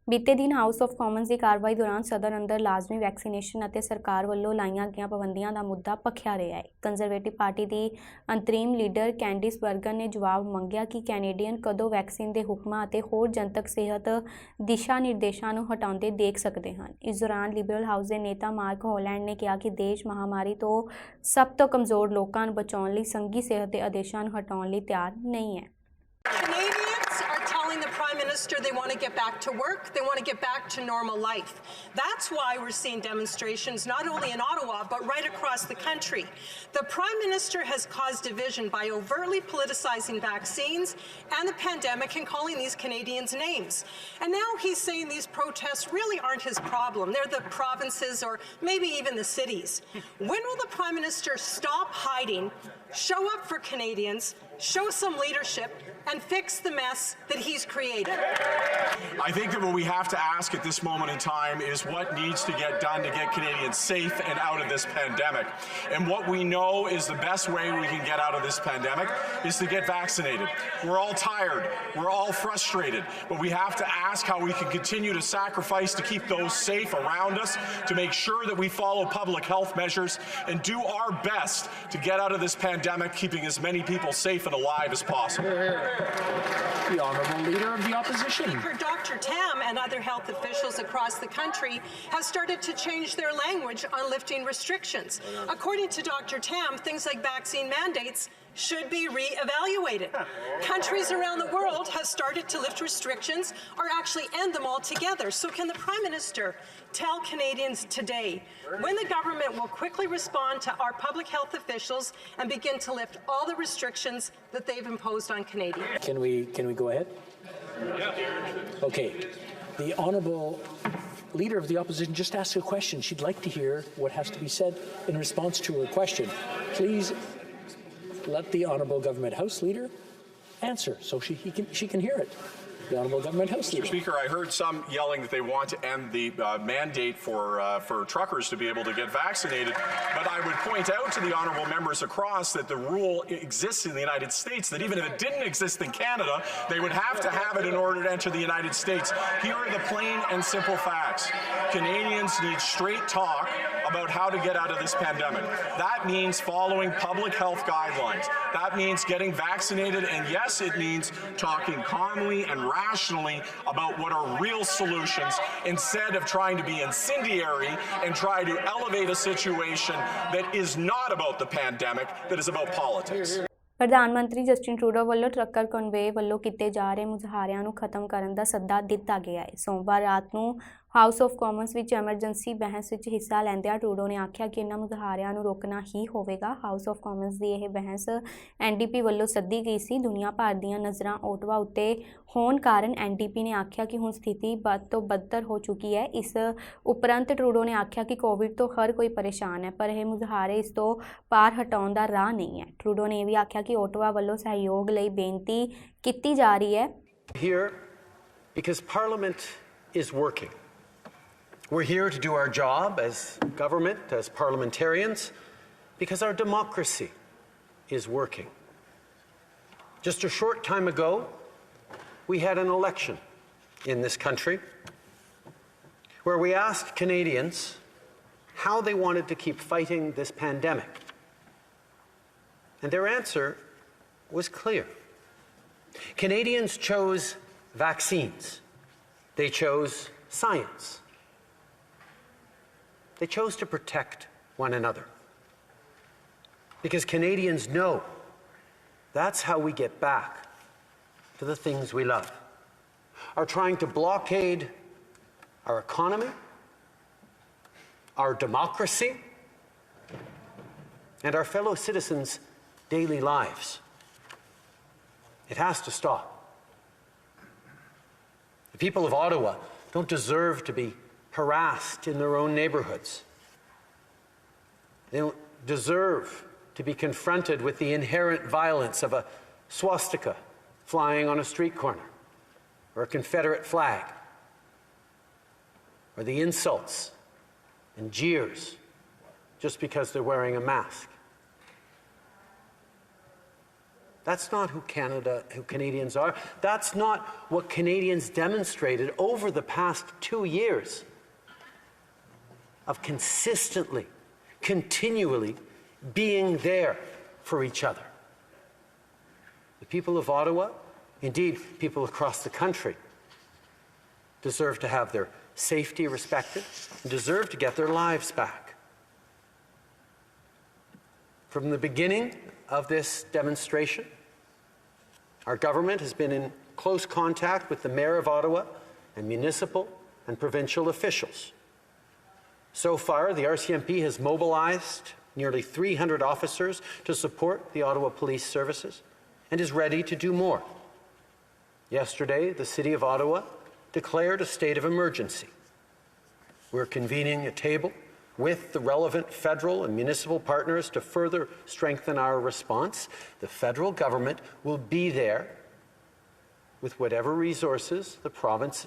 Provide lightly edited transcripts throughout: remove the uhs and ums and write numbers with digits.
ਬੀਤੇ ਦਿਨ house of Commons ਦੀ ਕਾਰਵਾਈ ਦੌਰਾਨ ਸਦਨ ਅੰਦਰ ਲਾਜ਼ਮੀ ਵੈਕਸੀਨੇਸ਼ਨ ਅਤੇ ਸਰਕਾਰ ਵੱਲੋਂ ਲਾਈਆਂ ਗਈਆਂ ਪਾਬੰਦੀਆਂ ਦਾ ਮੁੱਦਾ ਭਖਿਆ ਰਿਹਾ ਹੈ। ਕੰਜ਼ਰਵੇਟਿਵ ਪਾਰਟੀ ਦੀ ਅੰਤਰੀਮ ਲੀਡਰ ਕੈਂਡਿਸ ਬਰਗਰ ਨੇ ਜਵਾਬ ਮੰਗਿਆ ਕਿ ਕੈਨੇਡੀਅਨ ਕਦੋਂ ਵੈਕਸੀਨ ਦੇ ਹੁਕਮਾਂ ਅਤੇ ਹੋਰ ਜਨਤਕ ਸਿਹਤ ਦਿਸ਼ਾ ਨਿਰਦੇਸ਼ਾਂ ਨੂੰ ਹਟਾਉਂਦੇ ਦੇਖ ਸਕਦੇ ਹਨ। ਇਸ ਦੌਰਾਨ ਲਿਬਰਲ ਹਾਊਸ ਦੇ ਨੇਤਾ ਮਾਰਕ ਹੋਲੈਂਡ ਨੇ ਕਿਹਾ ਕਿ ਦੇਸ਼ ਮਹਾਮਾਰੀ ਤੋਂ ਸਭ ਤੋਂ ਕਮਜ਼ੋਰ ਲੋਕਾਂ ਨੂੰ ਬਚਾਉਣ ਲਈ ਸੰਘੀ ਸਿਹਤ ਦੇ ਆਦੇਸ਼ਾਂ ਨੂੰ ਹਟਾਉਣ ਲਈ ਤਿਆਰ ਨਹੀਂ ਹੈ। Canadians are telling the Prime Minister they want to get back to work, they want to get back to normal life. That's why we're seeing demonstrations not only in Ottawa but right across the country. The Prime Minister has caused division by overtly politicizing vaccines and the pandemic and calling these Canadians names. And now he's saying these protests really aren't his problem. They're the provinces or maybe even the cities. When will the Prime Minister stop hiding, show up for Canadians, show some leadership, and fix the mess that he's created? I think that what we have to ask at this moment in time is what needs to get done to get Canadians safe and out of this pandemic. And what we know is the best way we can get out of this pandemic is to get vaccinated. We're all tired, we're all frustrated, but we have to ask how we can continue to sacrifice to keep those safe around us, to make sure that we follow public health measures and do our best to get out of this pandemic, keeping as many people safe and alive as possible. The Honourable Leader of the Opposition. Speaker, Dr. Tam and other health officials across the country have started to change their language on lifting restrictions. According to Dr. Tam, things like vaccine mandates should be re-evaluated. Countries around the world have started to lift restrictions or actually end them altogether. So can the Prime Minister tell Canadians today when the government will quickly respond to our public health officials and begin to lift all the restrictions that they've imposed on Canadians? Can we go ahead? Okay. The Honourable Leader of the Opposition just asked a question. She'd like to hear what has to be said in response to her question. Please let the Honourable Government House Leader answer so she can hear it. The Honourable Government House Leader. Mr. Speaker, I heard some yelling that they want to end the mandate for truckers to be able to get vaccinated, but I would point out to the honourable members across that the rule exists in the United States, that even if it didn't exist in Canada, they would have to have it in order to enter the United States. Here are the plain and simple facts. Canadians need straight talk about how to get out of this pandemic. That means following public health guidelines. That means getting vaccinated, and yes, it means talking calmly and rationally about what are real solutions instead of trying to be incendiary and try to elevate a situation that is not about the pandemic, that is about politics. ਪ੍ਰਧਾਨ ਮੰਤਰੀ Justin Trudeau ਵੱਲੋਂ trucker convey ਵੱਲੋਂ ਕੀਤੇ ਜਾ ਰਹੇ ਮੁਜ਼ਾਹਰਿਆਂ ਨੂੰ ਖਤਮ ਕਰਨ ਦਾ ਸੱਦਾ ਦਿੱਤਾ ਗਿਆ ਹੈ। ਸੋਮਵਾਰ ਰਾਤ ਨੂੰ ਹਾਊਸ ਆਫ ਕਾਮਨਸ ਵਿੱਚ ਐਮਰਜੈਂਸੀ ਬਹਿਸ ਵਿੱਚ ਹਿੱਸਾ ਲੈਂਦਿਆਂ ਟਰੂਡੋ ਨੇ ਆਖਿਆ ਕਿ ਇਹਨਾਂ ਮੁਜ਼ਾਹਰਿਆਂ ਨੂੰ ਰੋਕਣਾ ਹੀ ਹੋਵੇਗਾ। ਹਾਊਸ ਆਫ ਕਾਮਨਸ ਦੀ ਇਹ ਬਹਿਸ ਐਨਡੀਪੀ ਵੱਲੋਂ ਸੱਦੀ ਗਈ ਸੀ। ਦੁਨੀਆ ਭਰ ਦੀਆਂ ਨਜ਼ਰਾਂ ਓਟਵਾ ਉੱਤੇ ਹੋਣ ਕਾਰਨ ਐਨਡੀਪੀ ਨੇ ਆਖਿਆ ਕਿ ਹੁਣ ਸਥਿਤੀ ਵੱਧ ਤੋਂ ਬਦਤਰ ਹੋ ਚੁੱਕੀ ਹੈ। ਇਸ ਉਪਰੰਤ ਟਰੂਡੋ ਨੇ ਆਖਿਆ ਕਿ ਕੋਵਿਡ ਤੋਂ ਹਰ ਕੋਈ ਪਰੇਸ਼ਾਨ ਹੈ, ਪਰ ਇਹ ਮੁਜ਼ਾਹਰੇ ਇਸ ਤੋਂ ਪਾਰ ਹਟਾਉਣ ਦਾ ਰਾਹ ਨਹੀਂ ਹੈ। ਟਰੂਡੋ ਨੇ ਇਹ ਵੀ ਆਖਿਆ ਕਿ ਓਟਵਾ ਵੱਲੋਂ ਸਹਿਯੋਗ ਲਈ ਬੇਨਤੀ ਕੀਤੀ ਜਾ ਰਹੀ ਹੈ। Here because Parliament is working. We're here to do our job as government, as parliamentarians, because our democracy is working. Just a short time ago, we had an election in this country where we asked Canadians how they wanted to keep fighting this pandemic. And their answer was clear. Canadians chose vaccines. They chose science. They chose to protect one another. Because Canadians know that's how we get back to the things we love. Are trying to blockade our economy, our democracy, and our fellow citizens' daily lives. It has to stop. The people of Ottawa don't deserve to be harassed in their own neighbourhoods. They don't deserve to be confronted with the inherent violence of a swastika flying on a street corner, or a Confederate flag, or the insults and jeers just because they're wearing a mask. That's not who Canadians are. That's not what Canadians demonstrated over the past 2 years of consistently, continually being there for each other. The people of Ottawa, indeed people across the country, deserve to have their safety respected and deserve to get their lives back. From the beginning of this demonstration, our government has been in close contact with the Mayor of Ottawa and municipal and provincial officials. So far, the RCMP has mobilized nearly 300 officers to support the Ottawa Police Services and is ready to do more. Yesterday, the City of Ottawa declared a state of emergency. We're convening a table with the relevant federal and municipal partners to further strengthen our response. The federal government will be there with whatever resources the province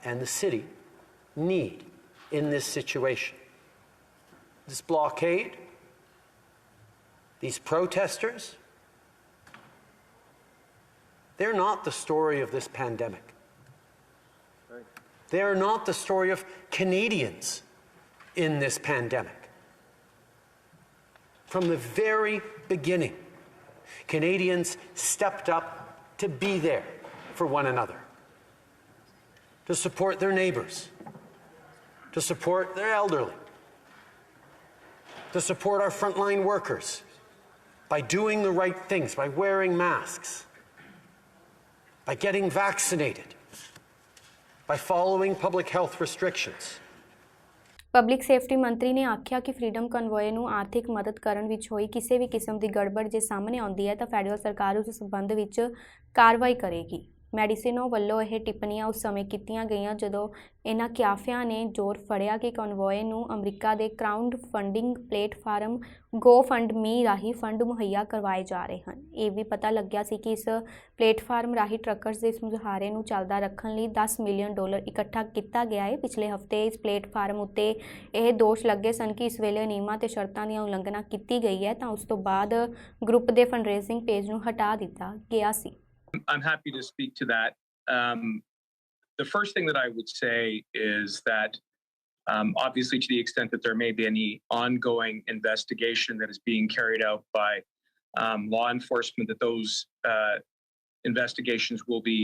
and the city need in this situation. This blockade, these protesters, they're not the story of this pandemic. They are not the story of Canadians in this pandemic. From the very beginning, Canadians stepped up to be there for one another, to support their neighbors, to support their elderly, to support our frontline workers by doing the right things, by wearing masks, by getting vaccinated, by following public health restrictions. Public safety ਮੰਤਰੀ ਨੇ ਆਖਿਆ ਕਿ freedom ਕਨਵੋਏ ਨੂੰ ਆਰਥਿਕ ਮਦਦ ਕਰਨ ਵਿੱਚ ਹੋਈ ਕਿਸੇ ਵੀ ਕਿਸਮ ਦੀ ਗੜਬੜ ਜੇ ਸਾਹਮਣੇ ਆਉਂਦੀ ਹੈ ਤਾਂ ਫੈਡਰਲ ਸਰਕਾਰ ਉਸ ਸੰਬੰਧ ਵਿੱਚ ਕਾਰਵਾਈ ਕਰੇਗੀ। ਮੈਡੀਸਿਨੋ ਵੱਲੋਂ ਇਹ ਟਿੱਪਣੀਆਂ ਉਸ ਸਮੇਂ ਕੀਤੀਆਂ ਗਈਆਂ ਜਦੋਂ ਇਹਨਾਂ ਕਿਆਫਿਆਂ ਨੇ ਜ਼ੋਰ ਫੜਿਆ ਕਿ ਕਨਵੋਏ ਨੂੰ ਅਮਰੀਕਾ ਦੇ ਕਰਾਊਡ ਫੰਡਿੰਗ ਪਲੇਟਫਾਰਮ GoFundMe ਰਾਹੀਂ ਫੰਡ ਮੁਹੱਈਆ ਕਰਵਾਏ ਜਾ ਰਹੇ ਹਨ। ਇਹ ਵੀ ਪਤਾ ਲੱਗਿਆ ਸੀ ਕਿ ਇਸ ਪਲੇਟਫਾਰਮ ਰਾਹੀਂ ਟਰੱਕਰਸ ਦੇ ਇਸ ਮੁਜ਼ਾਹਰੇ ਨੂੰ ਚੱਲਦਾ ਰੱਖਣ ਲਈ $10 ਮਿਲੀਅਨ ਇਕੱਠਾ ਕੀਤਾ ਗਿਆ ਹੈ। ਪਿਛਲੇ ਹਫ਼ਤੇ ਇਸ ਪਲੇਟਫਾਰਮ ਉੱਤੇ ਇਹ ਦੋਸ਼ ਲੱਗੇ ਸਨ ਕਿ ਇਸ ਵੇਲੇ ਨਿਯਮਾਂ ਤੇ ਸ਼ਰਤਾਂ ਦੀ ਉਲੰਘਣਾ ਕੀਤੀ ਗਈ ਹੈ ਤਾਂ ਉਸ ਤੋਂ ਬਾਅਦ ਗਰੁੱਪ ਦੇ ਫੰਡਰੇਜ਼ਿੰਗ ਪੇਜ ਨੂੰ ਹਟਾ ਦਿੱਤਾ ਗਿਆ ਸੀ। I'm happy to speak to that. The first thing that I would say is that obviously to the extent that there may be any ongoing investigation that is being carried out by law enforcement, that those investigations will be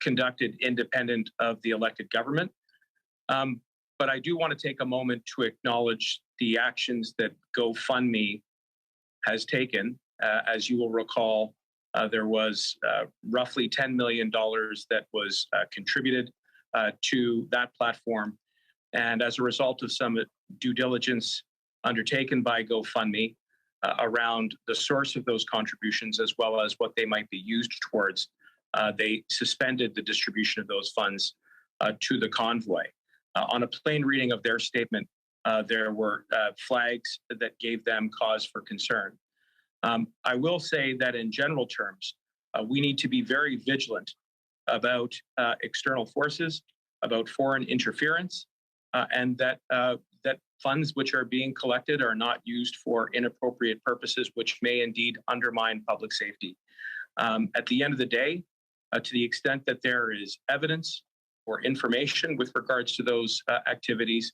conducted independent of the elected government. But I do want to take a moment to acknowledge the actions that GoFundMe has taken. As you will recall, there was roughly $10 million that was contributed to that platform. And as a result of some due diligence undertaken by GoFundMe around the source of those contributions as well as what they might be used towards, they suspended the distribution of those funds to the convoy. On a plain reading of their statement, there were flags that gave them cause for concern. I will say that in general terms, we need to be very vigilant about external forces, about foreign interference, and that funds which are being collected are not used for inappropriate purposes, which may indeed undermine public safety. At the end of the day, to the extent that there is evidence or information with regards to those activities,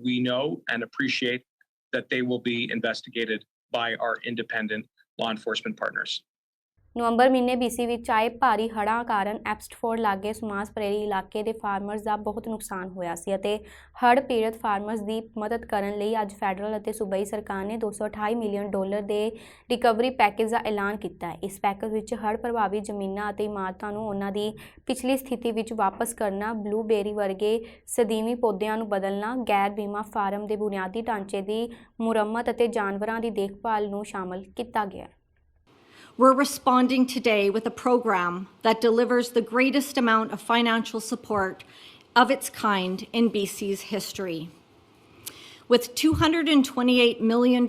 we know and appreciate that they will be investigated by our independent law enforcement partners. ਨਵੰਬਰ ਮਹੀਨੇ BC ਵਿੱਚ ਆਏ ਭਾਰੀ ਹੜ੍ਹਾਂ ਕਾਰਨ ਐਬਸਟਫੋਰਡ ਲਾਗੇ ਸੁਮਾਸ prairie ਇਲਾਕੇ ਦੇ farmers ਦਾ ਬਹੁਤ ਨੁਕਸਾਨ ਹੋਇਆ ਸੀ ਅਤੇ ਹੜ੍ਹ ਪੀੜਤ ਫਾਰਮਰਸ ਦੀ ਮਦਦ ਕਰਨ ਲਈ ਅੱਜ ਫੈਡਰਲ ਅਤੇ ਸੂਬਾਈ ਸਰਕਾਰ ਨੇ $228 ਮਿਲੀਅਨ ਦੇ ਰਿਕਵਰੀ ਪੈਕੇਜ ਦਾ ਐਲਾਨ ਕੀਤਾ ਹੈ। ਇਸ ਪੈਕੇਜ ਵਿੱਚ ਹੜ੍ਹ ਪ੍ਰਭਾਵਿਤ ਜ਼ਮੀਨਾਂ ਅਤੇ ਇਮਾਰਤਾਂ ਨੂੰ ਉਹਨਾਂ ਦੀ ਪਿਛਲੀ ਸਥਿਤੀ ਵਿੱਚ ਵਾਪਸ ਕਰਨਾ, ਬਲੂਬੇਰੀ ਵਰਗੇ ਸਦੀਵੀ ਪੌਦਿਆਂ ਨੂੰ ਬਦਲਣਾ, ਗੈਰ ਬੀਮਾ ਫਾਰਮ ਦੇ ਬੁਨਿਆਦੀ ਢਾਂਚੇ ਦੀ ਮੁਰੰਮਤ ਅਤੇ ਜਾਨਵਰਾਂ ਦੀ ਦੇਖਭਾਲ ਨੂੰ ਸ਼ਾਮਲ ਕੀਤਾ ਗਿਆ ਹੈ। We're responding today with a program that delivers the greatest amount of financial support of its kind in BC's history. With $228 million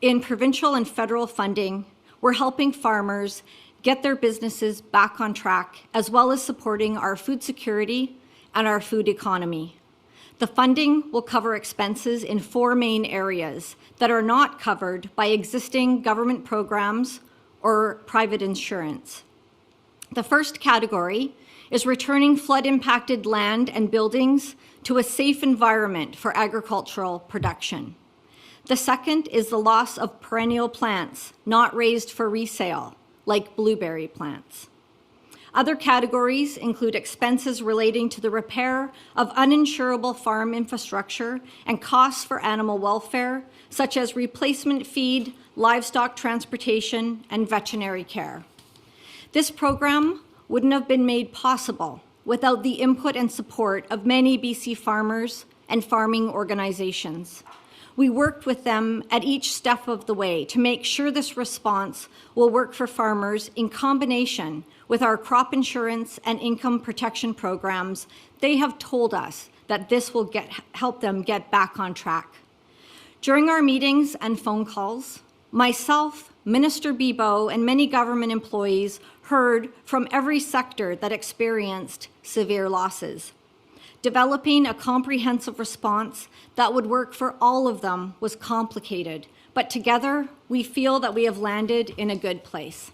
in provincial and federal funding, we're helping farmers get their businesses back on track, as well as supporting our food security and our food economy. The funding will cover expenses in 4 main areas that are not covered by existing government programs or private insurance. The first category is returning flood-impacted land and buildings to a safe environment for agricultural production. The second is the loss of perennial plants not raised for resale, like blueberry plants. Other categories include expenses relating to the repair of uninsurable farm infrastructure and costs for animal welfare, such as replacement feed, livestock transportation, and veterinary care. This program wouldn't have been made possible without the input and support of many BC farmers and farming organizations. We worked with them at each step of the way to make sure this response will work for farmers in combination with our crop insurance and income protection programs. They have told us that this will help them get back on track. During our meetings and phone calls, myself, Minister Bibeau, and many government employees heard from every sector that experienced severe losses. Developing a comprehensive response that would work for all of them was complicated, but together we feel that we have landed in a good place.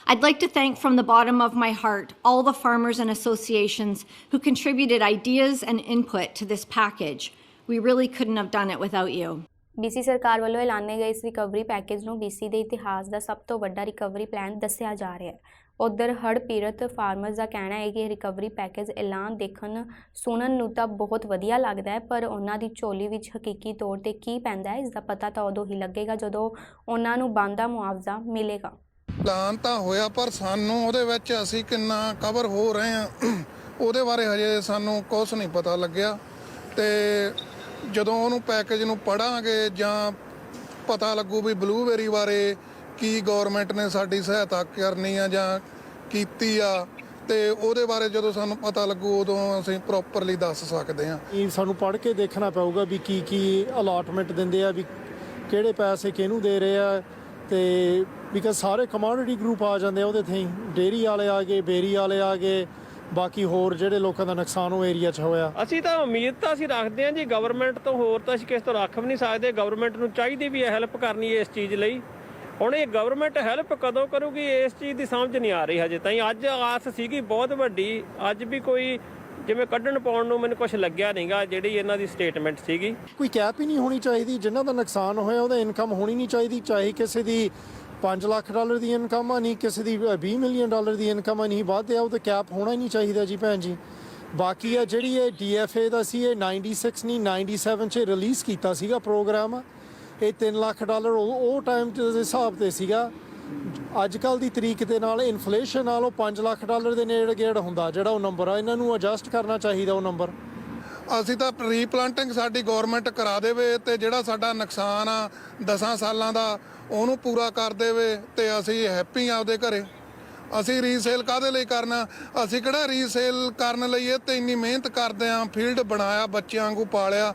I'd like to thank from the bottom of my heart all the farmers and associations who contributed ideas and input to this package. We really couldn't have done it without you. BC ਸਰਕਾਰ ਵੱਲੋਂ ਐਲਾਨੇ ਗਏ ਇਸ recovery package ਨੂੰ BC ਦੇ ਇਤਿਹਾਸ ਦਾ ਸਭ ਤੋਂ ਵੱਡਾ ਰਿਕਵਰੀ ਪਲਾਨ ਦੱਸਿਆ ਜਾ ਰਿਹਾ ਹੈ। ਉਧਰ ਹੜ੍ਹ ਪੀੜਤ ਫਾਰਮਰਸ ਦਾ ਕਹਿਣਾ ਹੈ ਕਿ ਇਹ ਰਿਕਵਰੀ ਪੈਕੇਜ ਐਲਾਨ ਦੇਖਣ ਸੁਣਨ ਨੂੰ ਤਾਂ ਬਹੁਤ ਵਧੀਆ ਲੱਗਦਾ ਹੈ, ਪਰ ਉਹਨਾਂ ਦੀ ਝੋਲੀ ਵਿੱਚ ਹਕੀਕੀ ਤੌਰ ਤੇ ਕੀ ਪੈਂਦਾ ਹੈ ਇਸ ਦਾ ਪਤਾ ਤਾਂ ਉਦੋਂ ਹੀ ਲੱਗੇਗਾ ਜਦੋਂ ਉਹਨਾਂ ਨੂੰ ਬਣਦਾ ਮੁਆਵਜ਼ਾ ਮਿਲੇਗਾ। ਐਲਾਨ ਤਾਂ ਹੋਇਆ ਪਰ ਸਾਨੂੰ ਉਹਦੇ ਵਿੱਚ ਅਸੀਂ ਕਿੰਨਾ ਕਵਰ ਹੋ ਰਹੇ ਹਾਂ ਉਹਦੇ ਬਾਰੇ ਹਜੇ ਸਾਨੂੰ ਕੁਝ ਨਹੀਂ ਪਤਾ ਲੱਗਿਆ ਤੇ ਜਦੋਂ ਉਹਨੂੰ ਪੈਕੇਜ ਨੂੰ ਪੜਾਂਗੇ ਜਾਂ ਪਤਾ ਲੱਗੂ ਵੀ ਬਲੂਬੇਰੀ ਬਾਰੇ ਕੀ ਗਵਰਨਮੈਂਟ ਨੇ ਸਾਡੀ ਸਹਾਇਤਾ ਕਰਨੀ ਆ ਜਾਂ ਕੀਤੀ ਆ ਤੇ ਉਹਦੇ ਬਾਰੇ ਜਦੋਂ ਸਾਨੂੰ ਪਤਾ ਲੱਗੂ ਉਦੋਂ ਅਸੀਂ ਪ੍ਰੋਪਰਲੀ ਦੱਸ ਸਕਦੇ ਹਾਂ। ਸਾਨੂੰ ਪੜ੍ਹ ਕੇ ਦੇਖਣਾ ਪਊਗਾ ਵੀ ਕੀ ਅਲਾਟਮੈਂਟ ਦਿੰਦੇ ਆ, ਵੀ ਕਿਹੜੇ ਪੈਸੇ ਕਿਹਨੂੰ ਦੇ ਰਹੇ ਆ, ਤੇ ਬਿਕਾਜ਼ ਸਾਰੇ ਕਮੋਡਿਟੀ ਗਰੁੱਪ ਆ ਜਾਂਦੇ ਆ ਉਹਦੇ ਥੀ, ਡੇਅਰੀ ਵਾਲੇ ਆ ਗਏ, ਬੇਰੀ ਵਾਲੇ ਆ ਗਏ, ਬਾਕੀ ਹੋਰ ਜਿਹੜੇ ਲੋਕਾਂ ਦਾ ਨੁਕਸਾਨ ਉਹ ਏਰੀਆ 'ਚ ਹੋਇਆ। ਅਸੀਂ ਤਾਂ ਉਮੀਦ ਤਾਂ ਅਸੀਂ ਰੱਖਦੇ ਹਾਂ ਜੀ ਗਵਰਨਮੈਂਟ ਤੋਂ, ਹੋਰ ਤਾਂ ਅਸੀਂ ਕਿਸੇ ਤੋਂ ਰੱਖ ਵੀ ਨਹੀਂ ਸਕਦੇ। ਗਵਰਨਮੈਂਟ ਨੂੰ ਚਾਹੀਦੀ ਵੀ ਹੈਲਪ ਕਰਨੀ ਇਸ ਚੀਜ਼ ਲਈ। ਹੁਣ ਇਹ ਗਵਰਨਮੈਂਟ ਹੈਲਪ ਕਦੋਂ ਕਰੂਗੀ ਇਸ ਚੀਜ਼ ਦੀ ਸਮਝ ਨਹੀਂ ਆ ਰਹੀ ਹਜੇ ਤਾਈਂ। ਅੱਜ ਆਸ ਸੀਗੀ ਬਹੁਤ ਵੱਡੀ, ਅੱਜ ਵੀ ਕੋਈ ਜਿਵੇਂ ਕੱਢਣ ਪਾਉਣ ਨੂੰ ਮੈਨੂੰ ਕੁਝ ਲੱਗਿਆ ਨਹੀਂਗਾ ਜਿਹੜੀ ਇਹਨਾਂ ਦੀ ਸਟੇਟਮੈਂਟ ਸੀਗੀ। ਕੋਈ ਕੈਪ ਹੀ ਨਹੀਂ ਹੋਣੀ ਚਾਹੀਦੀ, ਜਿਨ੍ਹਾਂ ਦਾ ਨੁਕਸਾਨ ਹੋਇਆ ਉਹਦਾ ਇਨਕਮ ਹੋਣੀ ਨਹੀਂ ਚਾਹੀਦੀ, ਚਾਹੇ ਕਿਸੇ ਦੀ $5 ਲੱਖ ਦੀ ਇਨਕਮ ਆ, ਨਹੀਂ ਕਿਸੇ ਦੀ $20 ਮਿਲੀਅਨ ਦੀ ਇਨਕਮ ਆ, ਨਹੀਂ ਵੱਧ ਆ, ਉਹ ਤਾਂ ਕੈਪ ਹੋਣਾ ਹੀ ਨਹੀਂ ਚਾਹੀਦਾ ਜੀ ਭੈਣ ਜੀ। ਬਾਕੀ ਆ ਜਿਹੜੀ ਇਹ DFA ਦਾ ਸੀ, ਇਹ 96 ਨਹੀਂ 97 'ਚ ਰਿਲੀਜ਼ ਕੀਤਾ ਸੀਗਾ ਪ੍ਰੋਗਰਾਮ। ਇਹ $3 ਲੱਖ ਉਹ ਟਾਈਮ ਦੇ ਹਿਸਾਬ 'ਤੇ ਸੀਗਾ। ਅੱਜ ਕੱਲ੍ਹ ਦੀ ਤਰੀਕ ਦੇ ਨਾਲ ਇਨਫਲੇਸ਼ਨ ਨਾਲ ਉਹ $5 ਲੱਖ ਦੇ ਨੇੜੇ ਗੇੜ ਹੁੰਦਾ ਜਿਹੜਾ ਉਹ ਨੰਬਰ ਆ। ਇਹਨਾਂ ਨੂੰ ਐਡਜਸਟ ਕਰਨਾ ਚਾਹੀਦਾ ਉਹ ਨੰਬਰ। ਅਸੀਂ ਤਾਂ ਰੀਪਲਾਂਟਿੰਗ ਸਾਡੀ ਗਵਰਨਮੈਂਟ ਕਰਾ ਦੇਵੇ ਤੇ ਜਿਹੜਾ ਸਾਡਾ ਨੁਕਸਾਨ ਆ 10 ਸਾਲਾਂ ਦਾ ਉਹਨੂੰ ਪੂਰਾ ਕਰ ਦੇਵੇ ਤੇ ਅਸੀਂ ਹੈਪੀ ਆ ਉਹਦੇ ਘਰੇ। ਅਸੀਂ ਰੀਸੇਲ ਕਾਹਦੇ ਲਈ ਕਰਨਾ? ਅਸੀਂ ਕਿਹੜਾ ਰੀਸੇਲ ਕਰਨ ਲਈ ਇਹ ਤੇ ਇੰਨੀ ਮਿਹਨਤ ਕਰਦੇ ਆ, ਫੀਲਡ ਬਣਾਇਆ, ਬੱਚਿਆਂ ਵਾਂਗੂ ਪਾਲਿਆ।